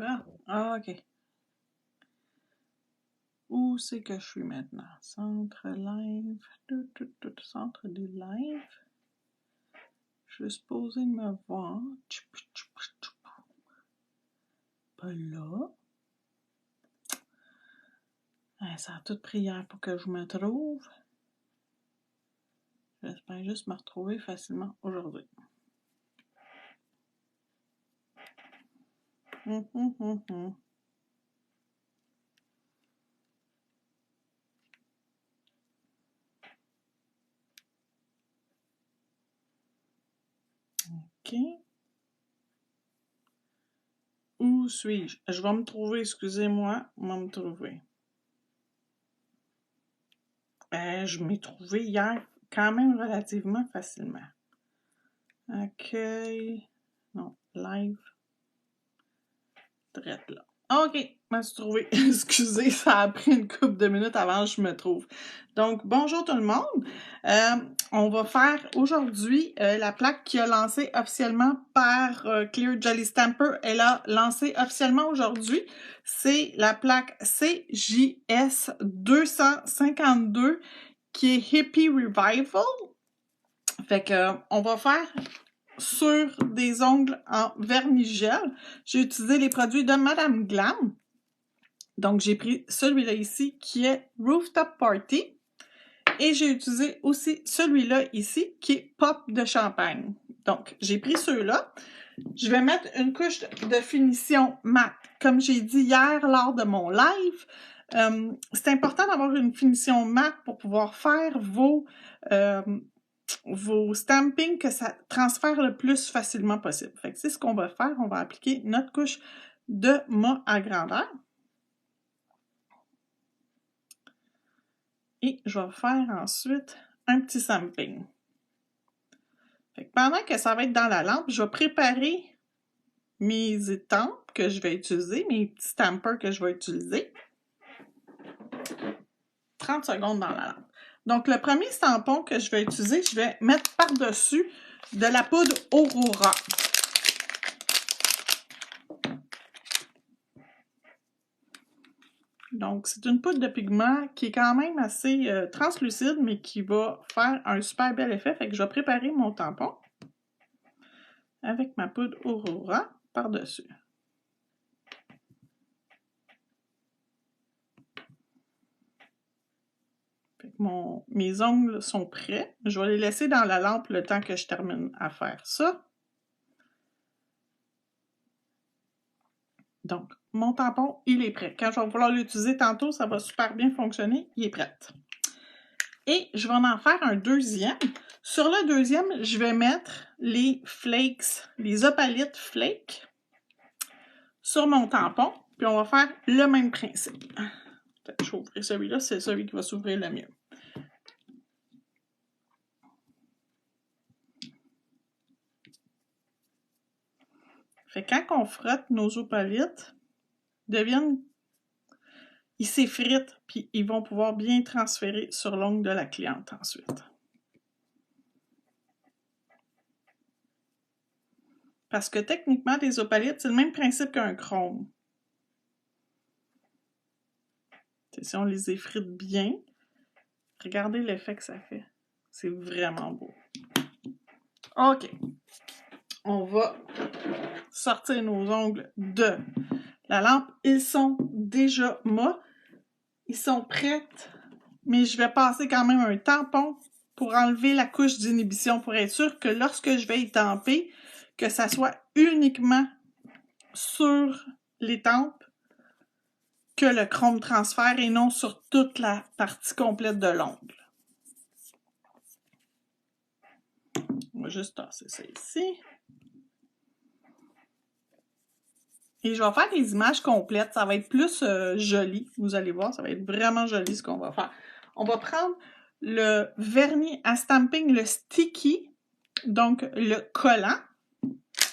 Ben, ah, ok. Où c'est que je suis maintenant? Centre live. Centre des lives. Je suis supposée me voir. Pas là. Ça a tout pris hier pour que je me trouve. J'espère juste me retrouver facilement aujourd'hui. OK. Où suis-je? Je vais me trouver, excusez-moi, je vais me trouver. Je m'ai trouvé hier quand même relativement facilement. Accueil. Non, live. Drette là. OK, je me suis trouvée. Excusez, ça a pris une couple de minutes avant que je me trouve. Donc, bonjour tout le monde. On va faire aujourd'hui la plaque qui a lancé officiellement par Clear Jelly Stamper. Elle a lancé officiellement aujourd'hui. C'est la plaque CJS 252 qui est Hippie Revival. Fait que on va faire sur des ongles en vernis gel. J'ai utilisé les produits de Madame Glam. Donc, j'ai pris celui-là ici qui est Rooftop Party. Et j'ai utilisé aussi celui-là ici qui est Pop de Champagne. Donc, j'ai pris ceux-là. Je vais mettre une couche de finition mat. Comme j'ai dit hier lors de mon live, c'est important d'avoir une finition mat pour pouvoir faire vos stampings, que ça transfère le plus facilement possible. Fait que c'est ce qu'on va faire. On va appliquer notre couche de mat à grandeur. Et je vais faire ensuite un petit stamping. Fait que pendant que ça va être dans la lampe, je vais préparer mes étampes que je vais utiliser, mes petits stampers que je vais utiliser. 30 secondes dans la lampe. Donc, le premier stampon que je vais utiliser, je vais mettre par-dessus de la poudre Aurora. Donc, c'est une poudre de pigment qui est quand même assez translucide, mais qui va faire un super bel effet. Fait que je vais préparer mon tampon avec ma poudre Aurora par-dessus. Mes ongles sont prêts. Je vais les laisser dans la lampe le temps que je termine à faire ça. Donc, mon tampon, il est prêt. Quand je vais vouloir l'utiliser tantôt, ça va super bien fonctionner. Il est prêt. Et je vais en faire un deuxième. Sur le deuxième, je vais mettre les flakes, les opalites flakes sur mon tampon. Puis on va faire le même principe. Peut-être je vais ouvrir celui-là, c'est celui qui va s'ouvrir le mieux. Fait que quand on frotte nos opalites, ils s'effritent, puis ils vont pouvoir bien transférer sur l'ongle de la cliente ensuite. Parce que techniquement, des opalites, c'est le même principe qu'un chrome. Si on les effrite bien, regardez l'effet que ça fait. C'est vraiment beau. OK. On va sortir nos ongles de la lampe. Ils sont déjà mat. Ils sont prêts. Mais je vais passer quand même un tampon pour enlever la couche d'inhibition pour être sûr que lorsque je vais y tamper, que ça soit uniquement sur les tempes que le chrome transfère et non sur toute la partie complète de l'ongle. On va juste tasser ça ici. Et je vais faire des images complètes. Ça va être plus joli. Vous allez voir, ça va être vraiment joli ce qu'on va faire. On va prendre le vernis à stamping, le sticky, donc le collant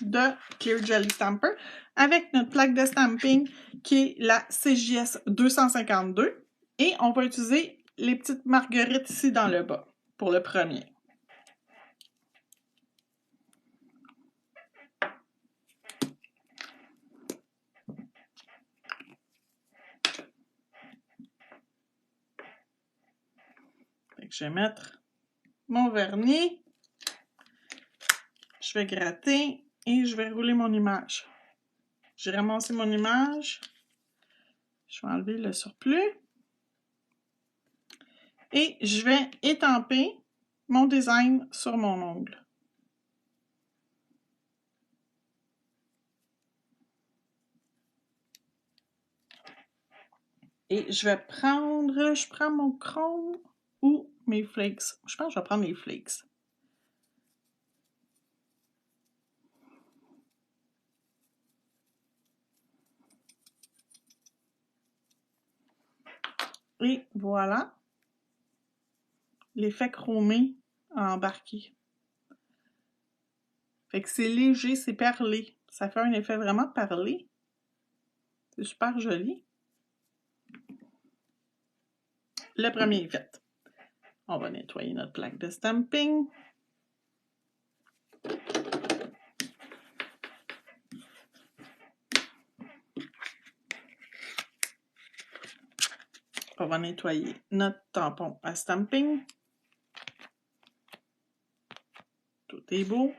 de Clear Jelly Stamper, avec notre plaque de stamping qui est la CJS 252. Et on va utiliser les petites marguerites ici dans le bas pour le premier. Fait que je vais mettre mon vernis. Je vais gratter et je vais rouler mon image. J'ai ramassé mon image. Je vais enlever le surplus. Et je vais étamper mon design sur mon ongle. Et je prends mon chrome ou mes flakes. Je pense que je vais prendre les flakes. Et voilà. L'effet chromé a embarqué. Fait que c'est léger, c'est perlé. Ça fait un effet vraiment perlé. C'est super joli. Le premier est fait. On va nettoyer notre plaque de stamping. On va nettoyer notre tampon à stamping. Tout est beau.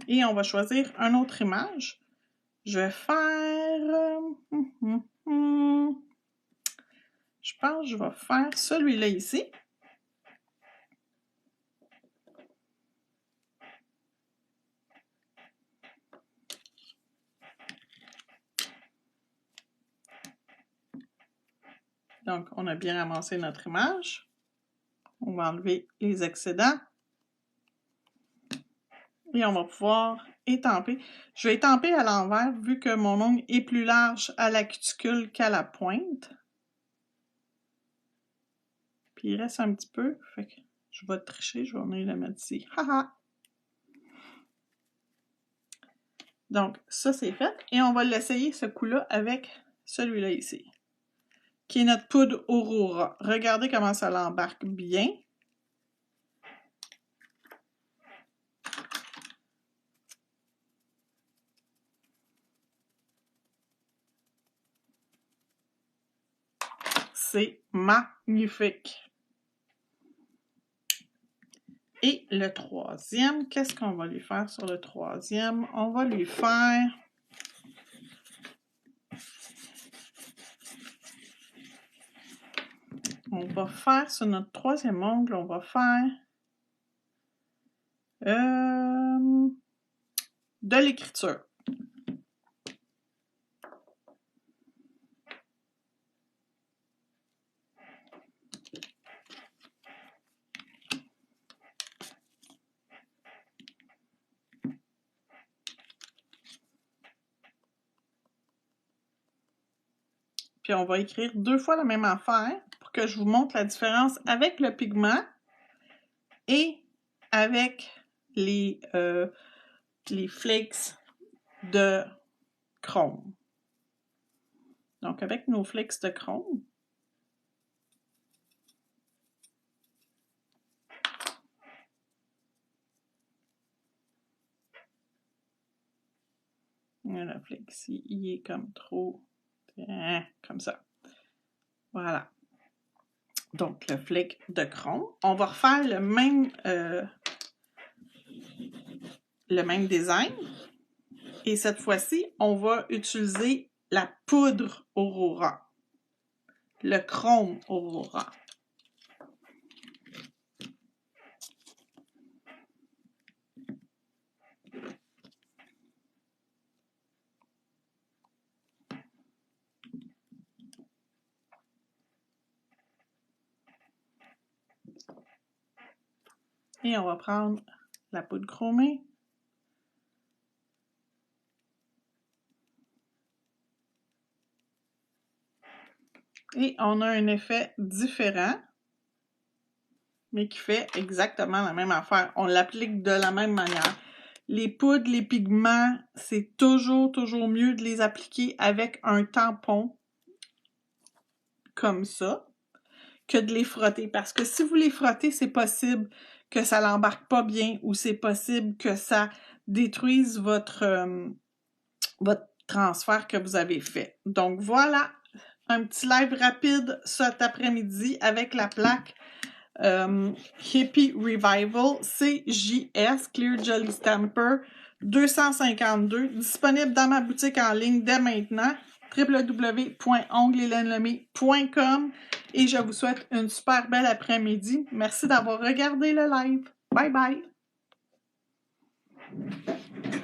Et on va choisir une autre image. Je vais faire... Je pense que je vais faire celui-là ici. Donc, on a bien ramassé notre image. On va enlever les excédents. Et on va pouvoir étamper. Je vais étamper à l'envers vu que mon ongle est plus large à la cuticule qu'à la pointe. Puis il reste un petit peu. Fait que je vais tricher, je vais venir le mettre ici. Haha! Donc, ça c'est fait. Et on va l'essayer ce coup-là avec celui-là ici. Qui est notre poudre Aurora. Regardez comment ça l'embarque bien. C'est magnifique. Et le troisième, qu'est-ce qu'on va lui faire sur le troisième? On va lui faire... On va faire sur notre troisième ongle, on va faire de l'écriture. Puis on va écrire 2 fois la même affaire pour que je vous montre la différence avec le pigment et avec les flakes de chrome. Donc avec nos flakes de chrome, le flake ici, il est comme trop... comme ça. Voilà. Donc, le flake de chrome. On va refaire le même design. Et cette fois-ci, on va utiliser la poudre Aurora. Le chrome Aurora. Et on va prendre la poudre chromée. Et on a un effet différent, mais qui fait exactement la même affaire. On l'applique de la même manière. Les poudres, les pigments, c'est toujours mieux de les appliquer avec un tampon comme ça que de les frotter. Parce que si vous les frottez, c'est possible que ça l'embarque pas bien ou c'est possible que ça détruise votre transfert que vous avez fait. Donc voilà, un petit live rapide cet après-midi avec la plaque Hippie Revival CJS Clear Jelly Stamper 252, disponible dans ma boutique en ligne dès maintenant, www.onglesethelemi.com, et je vous souhaite une super belle après-midi. Merci d'avoir regardé le live. Bye bye!